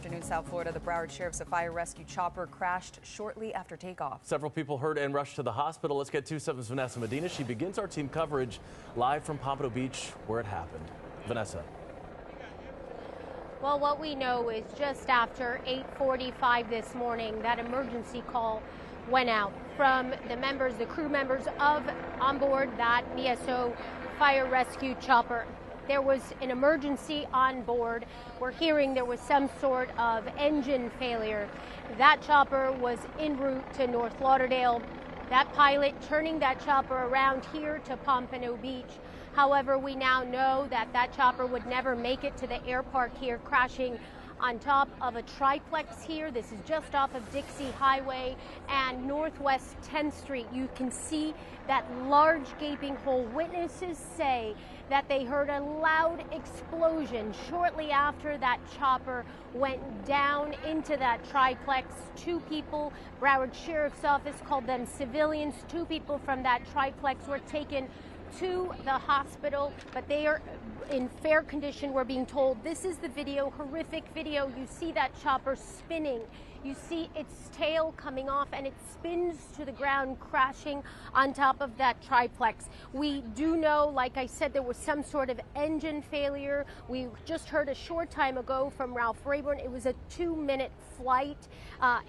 afternoon, South Florida. The Broward Sheriff's Fire Rescue chopper crashed shortly after takeoff. Several people hurt and rushed to the hospital. Let's get 2/7's Vanessa Medina. She begins our team coverage live from Pompano Beach, where it happened. Vanessa. Well, what we know is just after 8:45 this morning, that emergency call went out from the crew members on board that BSO Fire Rescue chopper. There was an emergency on board. We're hearing there was some sort of engine failure. That chopper was en route to North Lauderdale. That pilot turning that chopper around here to Pompano Beach. However, we now know that that chopper would never make it to the air park here, crashing on top of a triplex here. This is just off of Dixie Highway and Northwest 10th Street. You can see that large gaping hole. Witnesses say that they heard a loud explosion shortly after that chopper went down into that triplex. Two people, Broward Sheriff's Office called them civilians. Two people from that triplex were taken to the hospital, but they are in fair condition, we're being told. This is the video, horrific video. You see that chopper spinning. You see its tail coming off and it spins to the ground, crashing on top of that triplex. We do know, like I said, there was some sort of engine failure. We just heard a short time ago from Ralph Rayburn. It was a 2-minute flight.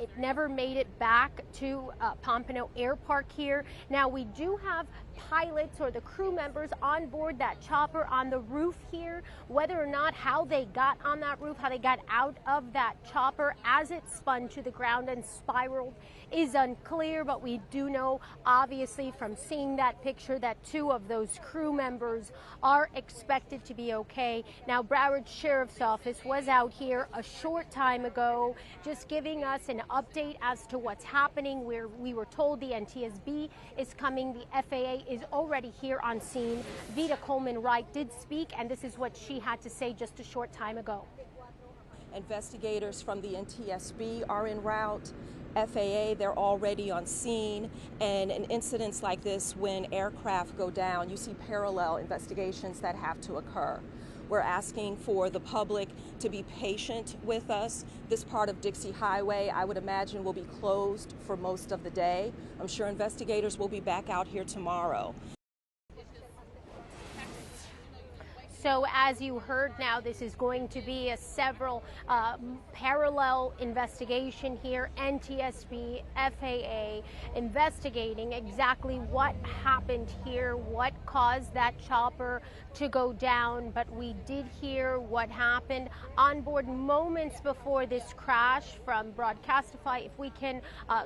It never made it back to Pompano Air Park here. Now, we do have pilots or the crew members on board that chopper on the roof here. Whether or not how they got on that roof, how they got out of that chopper as it spun to the ground and spiraled is unclear, but we do know, obviously, from seeing that picture that 2 of those crew members are expected to be okay. Now, Broward Sheriff's Office was out here a short time ago just giving us an update as to what's happening. We were told the NTSB is coming, the FAA is already here on scene. Vita Coleman-Wright did speak, and this is what she had to say just a short time ago. Investigators from the NTSB are en route. FAA, they're already on scene, and in incidents like this, when aircraft go down, you see parallel investigations that have to occur. We're asking for the public to be patient with us. This part of Dixie Highway, I would imagine, will be closed for most of the day. I'm sure investigators will be back out here tomorrow. So as you heard now, this is going to be a several parallel investigation here. NTSB, FAA, investigating exactly what happened here, what caused that chopper to go down. But we did hear what happened on board moments before this crash from Broadcastify. If we can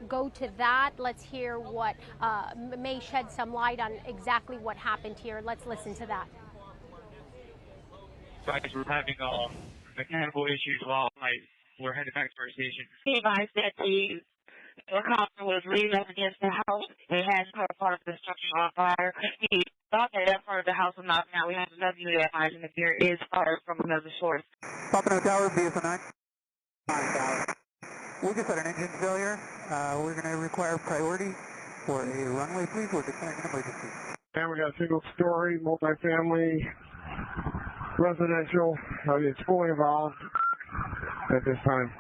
go to that, let's hear what may shed some light on exactly what happened here. Let's listen to that. Guys, we're having mechanical issues while we're headed back to our station. He advised that the helicopter was leaning up against the house. It has caught part of the structure on fire. He thought that part of the house was knocking out. We have another unit that finds that there is fire from another source. Pompano Tower, BSO 9. Tower. We just had an engine failure. We're going to require priority for a runway, please. We're declaring an emergency. And we got a single-story, multifamily, residential. It's fully involved at this time.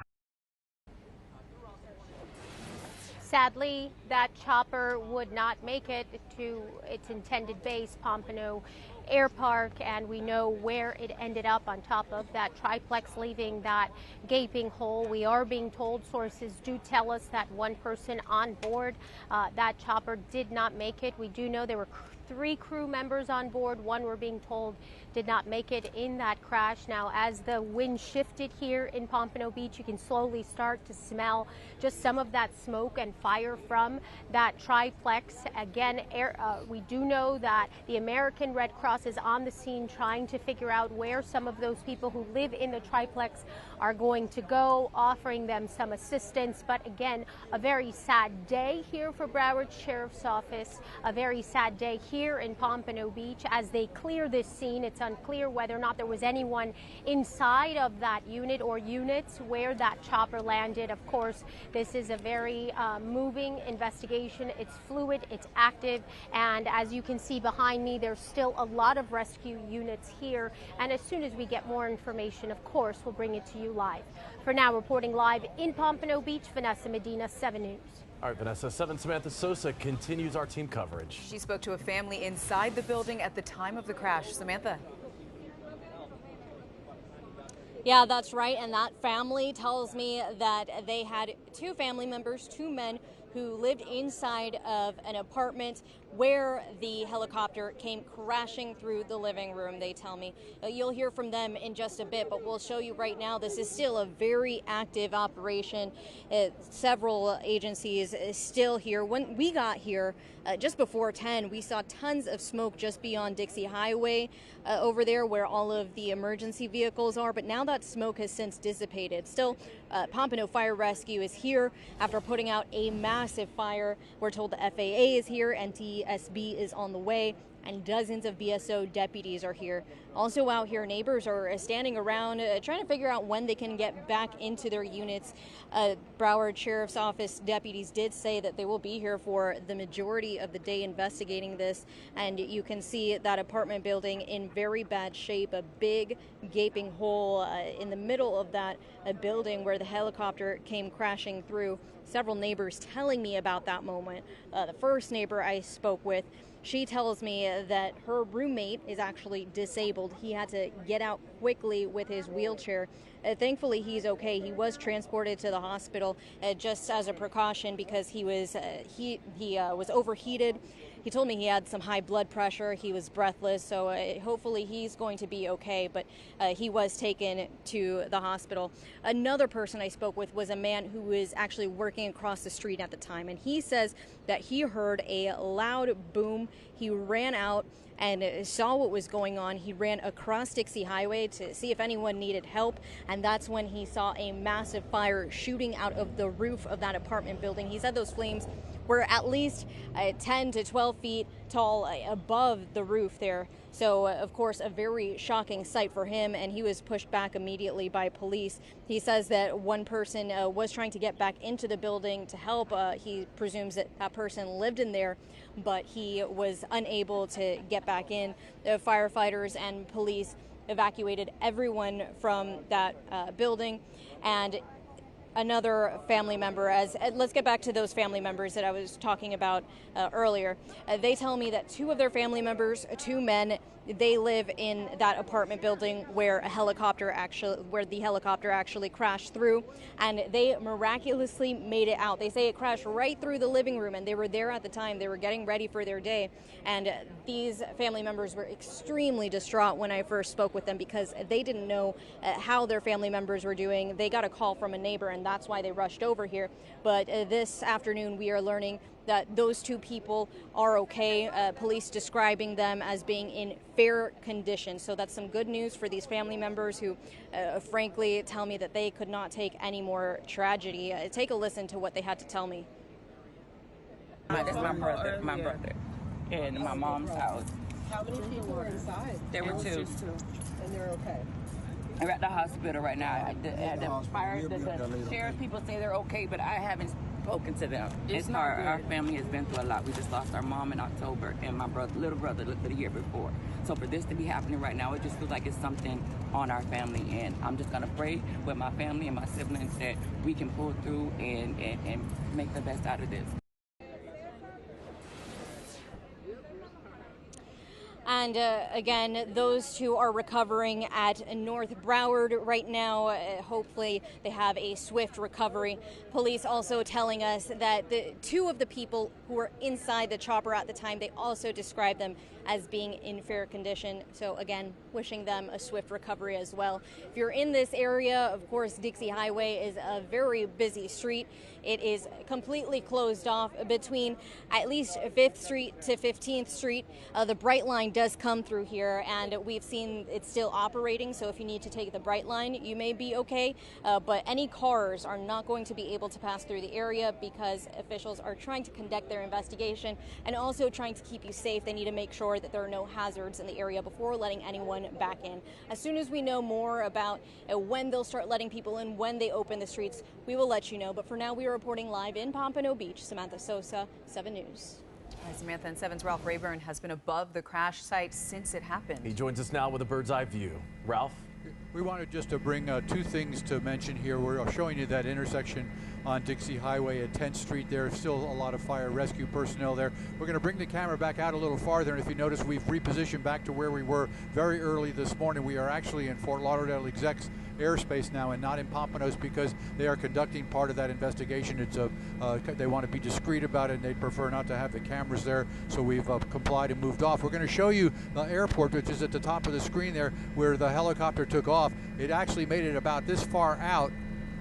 Sadly, that chopper would not make it to its intended base, Pompano Air Park, and we know where it ended up on top of that triplex, leaving that gaping hole. We are being told, sources do tell us, that one person on board that chopper did not make it. We do know there were 3 crew members on board. 1, we're being told, did not make it in that crash. Now, as the wind shifted here in Pompano Beach, you can slowly start to smell just some of that smoke and fire from that triplex. Again, we do know that the American Red Cross is on the scene trying to figure out where some of those people who live in the triplex are going to go, offering them some assistance. But again, a very sad day here for Broward Sheriff's Office, a very sad day here here in Pompano Beach. As they clear this scene, it's unclear whether or not there was anyone inside of that unit or units where that chopper landed. Of course, this is a very moving investigation. It's fluid, it's active, and as you can see behind me, there's still a lot of rescue units here. And as soon as we get more information, of course, we'll bring it to you live. For now, reporting live in Pompano Beach, Vanessa Medina, 7 News. All right, Vanessa, 7 Samantha Sosa continues our team coverage. She spoke to a family inside the building at the time of the crash. Samantha. Yeah, that's right. And that family tells me that they had 2 family members, 2 men, who lived inside of an apartment where the helicopter came crashing through the living room, they tell me. You'll hear from them in just a bit, but we'll show you right now this is still a very active operation. Several agencies still here. When we got here just before 10, we saw tons of smoke just beyond Dixie Highway over there where all of the emergency vehicles are, but now that smoke has since dissipated. Still, Pompano Fire Rescue is here after putting out a massive fire. We're told the FAA is here, NTSB is on the way, and dozens of BSO deputies are here. Also out here, neighbors are standing around trying to figure out when they can get back into their units. Broward Sheriff's Office deputies did say that they will be here for the majority of the day investigating this, and you can see that apartment building in very bad shape, a big gaping hole in the middle of that building where the helicopter came crashing through. Several neighbors telling me about that moment. The first neighbor I spoke with, she tells me that her roommate is actually disabled. He had to get out quickly with his wheelchair. Thankfully, he's okay. He was transported to the hospital just as a precaution because he was overheated. He told me he had some high blood pressure. He was breathless, so hopefully he's going to be okay, but he was taken to the hospital. Another person I spoke with was a man who was actually working across the street at the time, and he says that he heard a loud boom. He ran out and saw what was going on. He ran across Dixie Highway to see if anyone needed help, and that's when he saw a massive fire shooting out of the roof of that apartment building. He said those flames were at least 10 to 12 feet tall above the roof there. So, of course, a very shocking sight for him, and he was pushed back immediately by police. He says that one person was trying to get back into the building to help. He presumes that that person lived in there, but he was unable to get back in. The firefighters and police evacuated everyone from that building, and another family member, let's get back to those family members that I was talking about earlier. They tell me that 2 of their family members, 2 men, they live in that apartment building where the helicopter actually crashed through, and they miraculously made it out. They say it crashed right through the living room, and they were there at the time. They were getting ready for their day, and these family members were extremely distraught when I first spoke with them because they didn't know how their family members were doing. They got a call from a neighbor, and that's why they rushed over here. But this afternoon we are learning that those 2 people are okay, police describing them as being in fair condition. So that's some good news for these family members who frankly tell me that they could not take any more tragedy. Take a listen to what they had to tell me. That's my brother, in my mom's house. How many people were inside? There were 2. And they're okay? They're at the hospital right now. The sheriff people say they're okay, but I haven't spoken to them. It's hard. Our family has been through a lot. We just lost our mom in October, and my little brother the year before. So for this to be happening right now, it just feels like it's something on our family, and I'm just going to pray with my family and my siblings that we can pull through and make the best out of this. And again, those 2 are recovering at North Broward right now. Hopefully they have a swift recovery. Police also telling us that the 2 of the people who were inside the chopper at the time, they also described them as being in fair condition. So again, wishing them a swift recovery as well. If you're in this area, of course, Dixie Highway is a very busy street. It is completely closed off between at least 5th Street to 15th Street. The Bright Line does come through here, and we've seen it's still operating, so if you need to take the Bright Line, you may be okay, but any cars are not going to be able to pass through the area because officials are trying to conduct their investigation and also trying to keep you safe. They need to make sure that there are no hazards in the area before letting anyone back in. As soon as we know more about when they'll start letting people in, when they open the streets, we will let you know. But for now, we are reporting live in Pompano Beach. Samantha Sosa, 7 News. Samantha, and 7's Ralph Rayburn has been above the crash site since it happened. He joins us now with a bird's eye view. Ralph? We wanted just to bring two things to mention here. We're showing you that intersection on Dixie Highway at 10th Street. There's still a lot of fire rescue personnel there. We're going to bring the camera back out a little farther, and if you notice, we've repositioned back to where we were very early this morning. We are actually in Fort Lauderdale Exec's airspace now and not in Pompano's because they are conducting part of that investigation. It's they want to be discreet about it, and they'd prefer not to have the cameras there, so we've complied and moved off. We're going to show you the airport, which is at the top of the screen there where the helicopter took off. It actually made it about this far out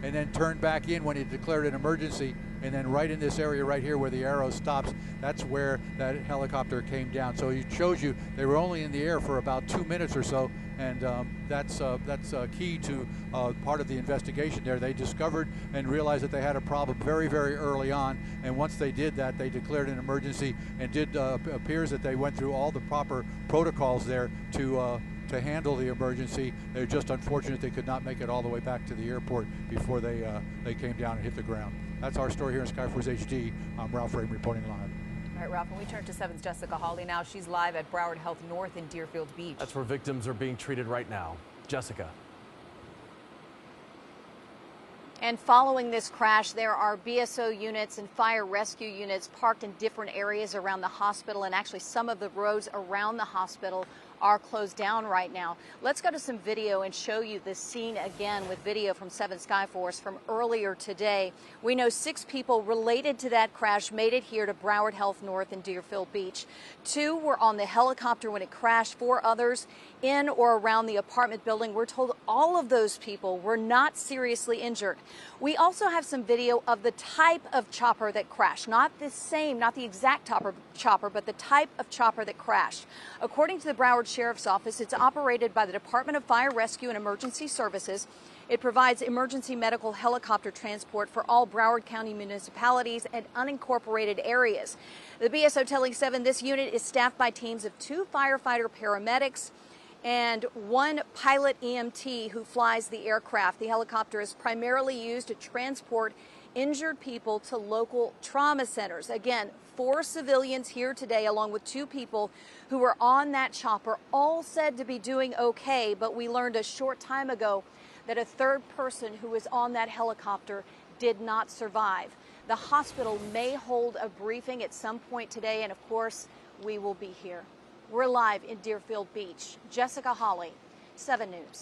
and then turned back in when it declared an emergency, and then right in this area right here where the arrow stops, that's where that helicopter came down. So it shows you they were only in the air for about 2 minutes or so, and that's key to part of the investigation there. They discovered and realized that they had a problem very, very early on, and once they did that, they declared an emergency, and appears that they went through all the proper protocols there to handle the emergency. They're just unfortunate they could not make it all the way back to the airport before they came down and hit the ground. That's our story here in Skyforce HD. I'm Ralph Rayburn reporting live. All right, Ralph, and we turn to 7's Jessica Hawley now. She's live at Broward Health North in Deerfield Beach. That's where victims are being treated right now. Jessica. And following this crash, there are BSO units and fire rescue units parked in different areas around the hospital, and actually some of the roads around the hospital are closed down right now. Let's go to some video and show you the scene again with video from 7 Skyforce from earlier today. We know 6 people related to that crash made it here to Broward Health North in Deerfield Beach. 2 were on the helicopter when it crashed. 4 others in or around the apartment building. We're told all of those people were not seriously injured. We also have some video of the type of chopper that crashed. Not the same, not the exact chopper, but the type of chopper that crashed. According to the Broward Sheriff's Office, it's operated by the Department of Fire Rescue and Emergency Services. It provides emergency medical helicopter transport for all Broward County municipalities and unincorporated areas. The BSO telling 7 this unit is staffed by teams of 2 firefighter paramedics and 1 pilot EMT who flies the aircraft. The helicopter is primarily used to transport injured people to local trauma centers. Again, 4 civilians here today, along with 2 people who were on that chopper, all said to be doing okay, but we learned a short time ago that a 3rd person who was on that helicopter did not survive. The hospital may hold a briefing at some point today, and of course, we will be here. We're live in Deerfield Beach. Jessica Hawley, 7 News.